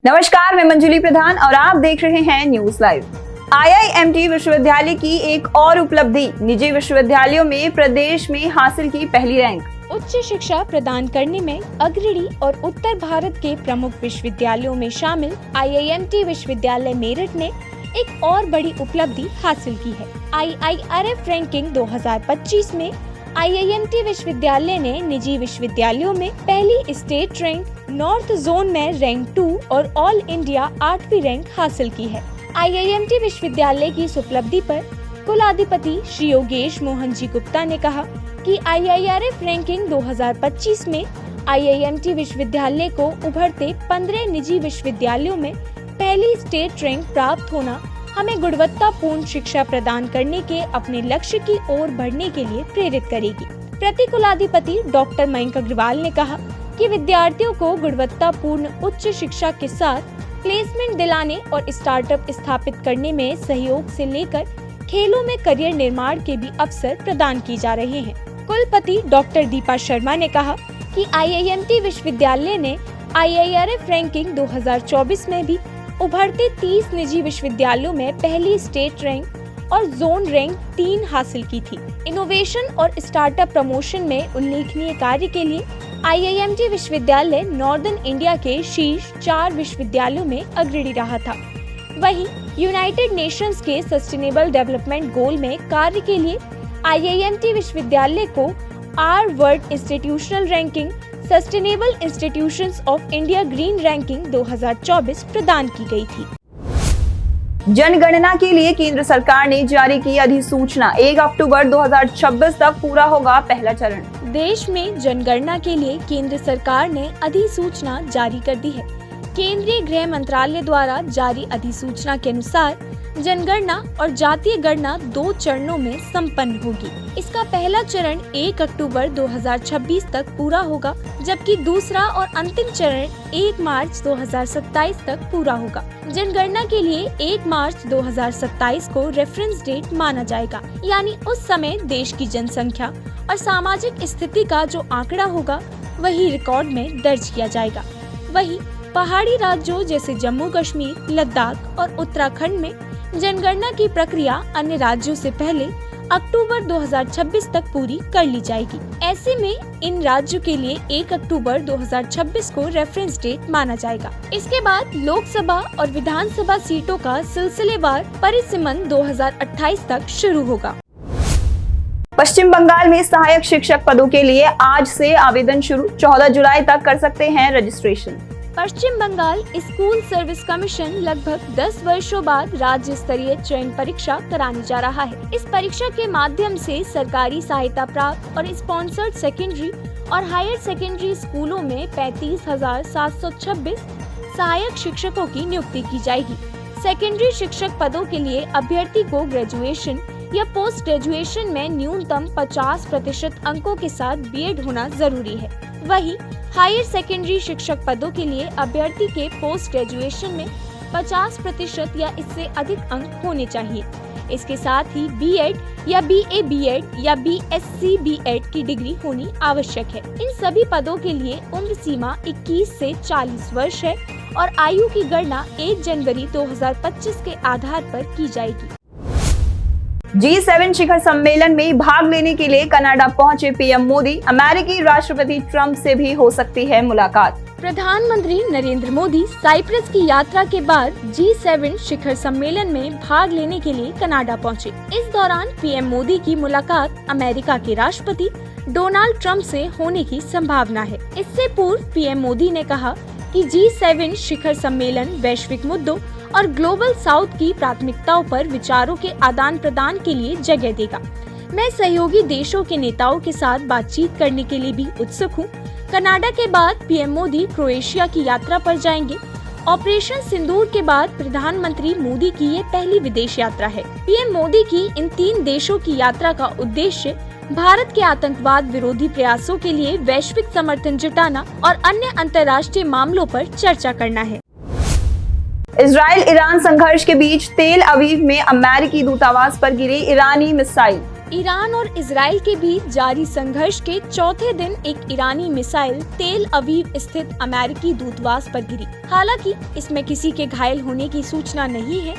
नमस्कार, मैं मंजुली प्रधान और आप देख रहे हैं न्यूज लाइव। आईआईएमटी विश्वविद्यालय की एक और उपलब्धि, निजी विश्वविद्यालयों में प्रदेश में हासिल की पहली रैंक। उच्च शिक्षा प्रदान करने में अग्रणी और उत्तर भारत के प्रमुख विश्वविद्यालयों में शामिल आईआईएमटी विश्वविद्यालय मेरठ ने एक और बड़ी उपलब्धि हासिल की है। IIRF रैंकिंग 2025 में आईआईएमटी विश्वविद्यालय ने निजी विश्वविद्यालयों में पहली स्टेट रैंक, नॉर्थ जोन में रैंक 2 और ऑल इंडिया 8वीं रैंक हासिल की है। आईआईएमटी विश्वविद्यालय की इस उपलब्धि पर कुलाधिपति श्री योगेश मोहन जी गुप्ता ने कहा कि IIRF रैंकिंग 2025 में आईआईएमटी विश्वविद्यालय को उभरते 15 निजी विश्वविद्यालयों में पहली स्टेट रैंक प्राप्त होना हमें गुणवत्तापूर्ण शिक्षा प्रदान करने के अपने लक्ष्य की ओर बढ़ने के लिए प्रेरित करेगी। प्रति कुलाधिपति डॉक्टर मयंक अग्रवाल ने कहा कि विद्यार्थियों को गुणवत्तापूर्ण उच्च शिक्षा के साथ प्लेसमेंट दिलाने और स्टार्टअप स्थापित करने में सहयोग से लेकर खेलों में करियर निर्माण के भी अवसर प्रदान किए जा रहे हैं। कुलपति डॉक्टर दीपा शर्मा ने कहा कि आईआईएमटी विश्वविद्यालय ने IIRF रैंकिंग 2024 में भी उभरते 30 निजी विश्वविद्यालयों में पहली स्टेट रैंक और जोन रैंक 3 हासिल की थी। इनोवेशन और स्टार्टअप प्रमोशन में उल्लेखनीय कार्य के लिए आईआईएमटी विश्वविद्यालय नॉर्दर्न इंडिया के शीर्ष 4 विश्वविद्यालयों में अग्रणी रहा था। वहीं यूनाइटेड नेशंस के सस्टेनेबल डेवलपमेंट गोल में कार्य के लिए आईआईएमटी विश्वविद्यालय को R world institutional ranking, sustainable institutions of India green ranking 2024 प्रदान की गई थी। जनगणना के लिए केंद्र सरकार ने जारी की अधिसूचना, 1 अक्टूबर 2026 तक पूरा होगा पहला चरण। देश में जनगणना के लिए केंद्र सरकार ने अधिसूचना जारी कर दी है। केंद्रीय गृह मंत्रालय द्वारा जारी अधिसूचना के अनुसार जनगणना और जातीय गणना 2 चरणों में संपन्न होगी। इसका पहला चरण 1 अक्टूबर 2026 तक पूरा होगा, जबकि दूसरा और अंतिम चरण 1 मार्च 2027 तक पूरा होगा। जनगणना के लिए 1 मार्च 2027 को रेफरेंस डेट माना जाएगा, यानी उस समय देश की जनसंख्या और सामाजिक स्थिति का जो आंकड़ा होगा वही रिकॉर्ड में दर्ज किया जाएगा। वहीं पहाड़ी राज्यों जैसे जम्मू कश्मीर, लद्दाख और उत्तराखंड में जनगणना की प्रक्रिया अन्य राज्यों से पहले अक्टूबर 2026 तक पूरी कर ली जाएगी। ऐसे में इन राज्यों के लिए 1 अक्टूबर 2026 को रेफरेंस डेट माना जाएगा। इसके बाद लोकसभा और विधानसभा सीटों का सिलसिलेवार परिसीमन 2028 तक शुरू होगा। पश्चिम बंगाल में सहायक शिक्षक पदों के लिए आज से आवेदन शुरू, 14 जुलाई तक कर सकते हैं रजिस्ट्रेशन। पश्चिम बंगाल स्कूल सर्विस कमीशन लगभग 10 वर्षों बाद राज्य स्तरीय चयन परीक्षा कराने जा रहा है। इस परीक्षा के माध्यम से सरकारी सहायता प्राप्त और स्पॉन्सर्ड सेकेंडरी और हायर सेकेंडरी स्कूलों में 35,726 सहायक शिक्षकों की नियुक्ति की जाएगी। सेकेंडरी शिक्षक पदों के लिए अभ्यर्थी को ग्रेजुएशन या पोस्ट ग्रेजुएशन में न्यूनतम 50% अंकों के साथ बीएड होना जरूरी है। वहीं हायर सेकेंडरी शिक्षक पदों के लिए अभ्यर्थी के पोस्ट ग्रेजुएशन में 50% या इससे अधिक अंक होने चाहिए। इसके साथ ही बीएड या BA बीएड या BSc बीएड की डिग्री होनी आवश्यक है। इन सभी पदों के लिए उम्र सीमा 21 से 40 वर्ष है और आयु की गणना 1 जनवरी 2025 के आधार पर की जाएगी। G7 शिखर सम्मेलन में भाग लेने के लिए कनाडा पहुंचे पीएम मोदी, अमेरिकी राष्ट्रपति ट्रंप से भी हो सकती है मुलाकात। प्रधानमंत्री नरेंद्र मोदी साइप्रस की यात्रा के बाद G7 शिखर सम्मेलन में भाग लेने के लिए कनाडा पहुंचे। इस दौरान पीएम मोदी की मुलाकात अमेरिका के राष्ट्रपति डोनाल्ड ट्रंप से होने की संभावना है। इससे पूर्व पीएम मोदी ने कहा कि G7 शिखर सम्मेलन वैश्विक मुद्दों और ग्लोबल साउथ की प्राथमिकताओं पर विचारों के आदान प्रदान के लिए जगह देगा। मैं सहयोगी देशों के नेताओं के साथ बातचीत करने के लिए भी उत्सुक हूँ। कनाडा के बाद पीएम मोदी क्रोएशिया की यात्रा पर जाएंगे। ऑपरेशन सिंदूर के बाद प्रधानमंत्री मोदी की ये पहली विदेश यात्रा है। पीएम मोदी की इन 3 देशों की यात्रा का उद्देश्य भारत के आतंकवाद विरोधी प्रयासों के लिए वैश्विक समर्थन जुटाना और अन्य अंतर्राष्ट्रीय मामलों पर चर्चा करना है। इजराइल ईरान संघर्ष के बीच तेल अवीव में अमेरिकी दूतावास पर गिरी ईरानी मिसाइल। ईरान और इजराइल के बीच जारी संघर्ष के चौथे दिन एक ईरानी मिसाइल तेल अवीव स्थित अमेरिकी दूतावास पर गिरी। हालांकि इसमें किसी के घायल होने की सूचना नहीं है।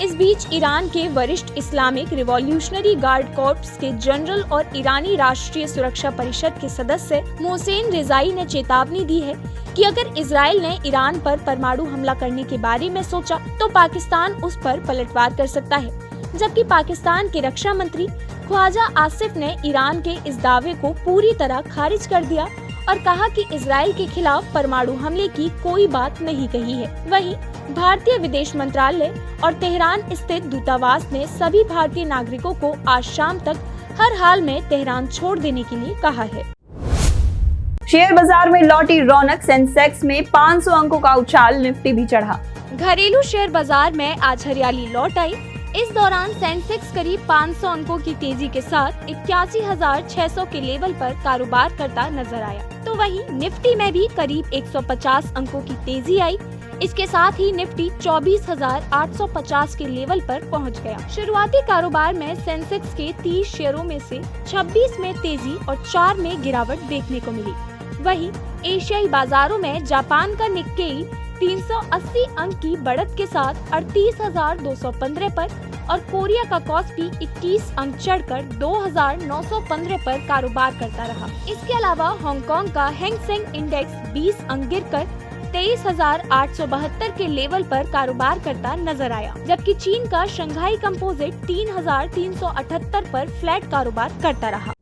इस बीच ईरान के वरिष्ठ इस्लामिक रिवॉल्यूशनरी गार्ड कॉर्प्स के जनरल और ईरानी राष्ट्रीय सुरक्षा परिषद के सदस्य मोहसेन रिजाई ने चेतावनी दी है कि अगर इजराइल ने ईरान पर परमाणु हमला करने के बारे में सोचा तो पाकिस्तान उस पर पलटवार कर सकता है। जबकि पाकिस्तान के रक्षा मंत्री ख्वाजा आसिफ ने ईरान के इस दावे को पूरी तरह खारिज कर दिया और कहा कि इजराइल के खिलाफ परमाणु हमले की कोई बात नहीं कही है। वहीं भारतीय विदेश मंत्रालय और तेहरान स्थित दूतावास ने सभी भारतीय नागरिकों को आज शाम तक हर हाल में तेहरान छोड़ देने के लिए कहा है। शेयर बाजार में लौटी रौनक, सेंसेक्स में 500 अंकों का उछाल, निफ्टी भी चढ़ा। घरेलू शेयर बाजार में आज हरियाली लौट आई। इस दौरान सेंसेक्स करीब 500 अंकों की तेजी के साथ 81,600 के लेवल पर कारोबार करता नजर आया, तो वहीं निफ्टी में भी करीब 150 अंकों की तेजी आई। इसके साथ ही निफ्टी 24,850 के लेवल पर पहुंच गया। शुरुआती कारोबार में सेंसेक्स के 30 शेयरों में से 26 में तेजी और 4 में गिरावट देखने को मिली। वहीं एशियाई बाजारों में जापान का निक्केई 380 अंक की बढ़त के साथ 38,215 पर और कोरिया का कॉस्पी 21 अंक चढ़कर 2,915 पर कारोबार करता रहा। इसके अलावा हांगकांग का हैंग सेंग इंडेक्स 20 अंक गिरकर 23,872 के लेवल पर कारोबार करता नजर आया, जबकि चीन का शंघाई कंपोजिट 3,378 पर फ्लैट कारोबार करता रहा।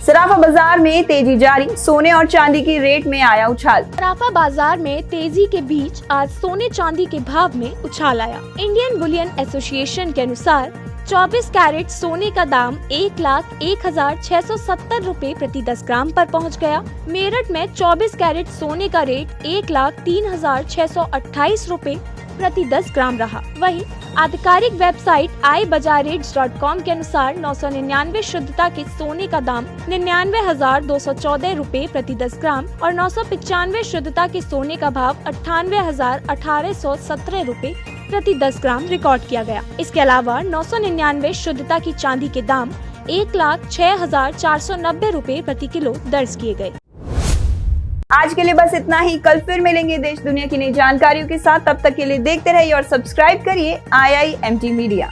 सराफा बाजार में तेजी जारी, सोने और चांदी की रेट में आया उछाल। सराफा बाजार में तेजी के बीच आज सोने चांदी के भाव में उछाल आया। इंडियन बुलियन एसोसिएशन के अनुसार 24 कैरेट सोने का दाम 1,01,670 रूपए प्रति 10 ग्राम पर पहुंच गया। मेरठ में 24 कैरेट सोने का रेट 1,03,628 रूपए प्रति 10 ग्राम रहा। वहीं आधिकारिक वेबसाइट iBazaarRates.com के अनुसार 999 शुद्धता के सोने का दाम 99,214 रूपए प्रति 10 ग्राम और 995 शुद्धता के सोने का भाव 98,1817 रूपए प्रति 10 ग्राम रिकॉर्ड किया गया। इसके अलावा 999 शुद्धता की चांदी के दाम 1,06,490 रूपए प्रति किलो दर्ज किए गए। आज के लिए बस इतना ही। कल फिर मिलेंगे देश दुनिया की नई जानकारियों के साथ। तब तक के लिए देखते रहिए और सब्सक्राइब करिए IIMT मीडिया।